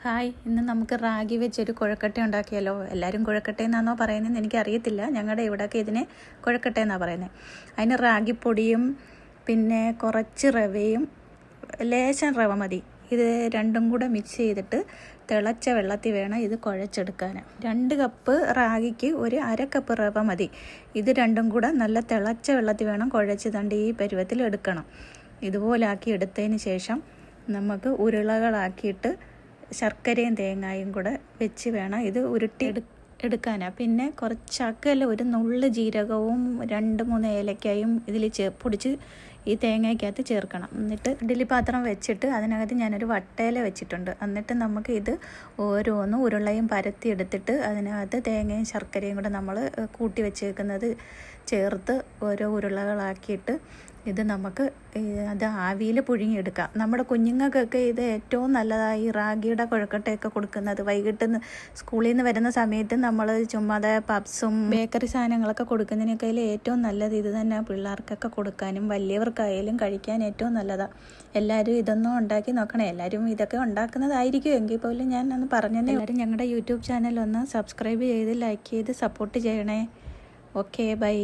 Hi, ഇന്ന് നമുക്ക് റാഗി വെച്ചൊരു കുഴക്കട്ട ഉണ്ടാക്കിയാലോ. എല്ലാവരും കുഴക്കട്ടയെന്നാണോ പറയുന്നതെന്ന് എനിക്കറിയത്തില്ല. ഞങ്ങളുടെ ഇവിടെയൊക്കെ ഇതിനെ കുഴക്കട്ടയെന്നാണ് പറയുന്നത്. അതിന് റാഗിപ്പൊടിയും പിന്നെ കുറച്ച് റവയും ലേശം റവ മതി. ഇത് രണ്ടും കൂടെ മിക്സ് ചെയ്തിട്ട് തിളച്ച വെള്ളത്തിൽ വേണം ഇത് കുഴച്ചെടുക്കാൻ. 2 കപ്പ് റാഗിക്ക് ഒരു 1/2 കപ്പ് റവ മതി. ഇത് രണ്ടും കൂടെ നല്ല തിളച്ച വെള്ളത്തിൽ വേണം കുഴച്ച് ഈ പരുവത്തിൽ എടുക്കണം. ഇതുപോലെ ആക്കി എടുത്തതിന് ശേഷം നമുക്ക് ഉരുളകളാക്കിയിട്ട് ശർക്കരയും തേങ്ങയും കൂടെ വെച്ച് വേണം ഇത് ഉരുട്ടി എടുക്കാനാണ്. പിന്നെ കുറച്ചക്കല്ല ഒരു നുള്ള് ജീരകവും 2-3 ഏലക്കായും ഇതിൽ പൊടിച്ച് ഈ തേങ്ങയ്ക്കകത്ത് ചേർക്കണം. എന്നിട്ട് ഇഡ്ഡലി പാത്രം വെച്ചിട്ട് അതിനകത്ത് ഞാനൊരു വട്ടയില വെച്ചിട്ടുണ്ട്. എന്നിട്ട് നമുക്ക് ഇത് ഓരോന്നും ഉരുളയും പരത്തി എടുത്തിട്ട് അതിനകത്ത് തേങ്ങയും ശർക്കരയും കൂടെ നമ്മൾ കൂട്ടി വെച്ചേക്കുന്നത് ചേർത്ത് ഓരോ ഉരുളകളാക്കിയിട്ട് ഇത് നമുക്ക് അത് ആവിയിൽ പുഴുങ്ങിയെടുക്കാം. നമ്മുടെ കുഞ്ഞുങ്ങൾക്കൊക്കെ ഇത് ഏറ്റവും നല്ലതായി റാഗിയുടെ കുഴക്കട്ടയൊക്കെ കൊടുക്കുന്നത്. വൈകിട്ട് സ്കൂളിൽ നിന്ന് വരുന്ന സമയത്ത് നമ്മൾ ചുമ്മാതെ പപ്സും ബേക്കറി സാധനങ്ങളൊക്കെ കൊടുക്കുന്നതിനൊക്കെ ഏറ്റവും നല്ലത് ഇത് തന്നെ. പിള്ളേർക്കൊക്കെ കൊടുക്കാനും വലിയവർക്കായാലും കഴിക്കാൻ ഏറ്റവും നല്ലതാണ്. എല്ലാവരും ഇതൊന്നും ഉണ്ടാക്കി നോക്കണേ. എല്ലാവരും ഇതൊക്കെ ഉണ്ടാക്കുന്നതായിരിക്കും. എങ്കിൽ പോലും ഞാൻ ഒന്ന് പറഞ്ഞതേ. എല്ലാവരും ഞങ്ങളുടെ യൂട്യൂബ് ചാനൽ ഒന്ന് സബ്സ്ക്രൈബ് ചെയ്ത് ലൈക്ക് ചെയ്ത് സപ്പോർട്ട് ചെയ്യണേ. Okay, by.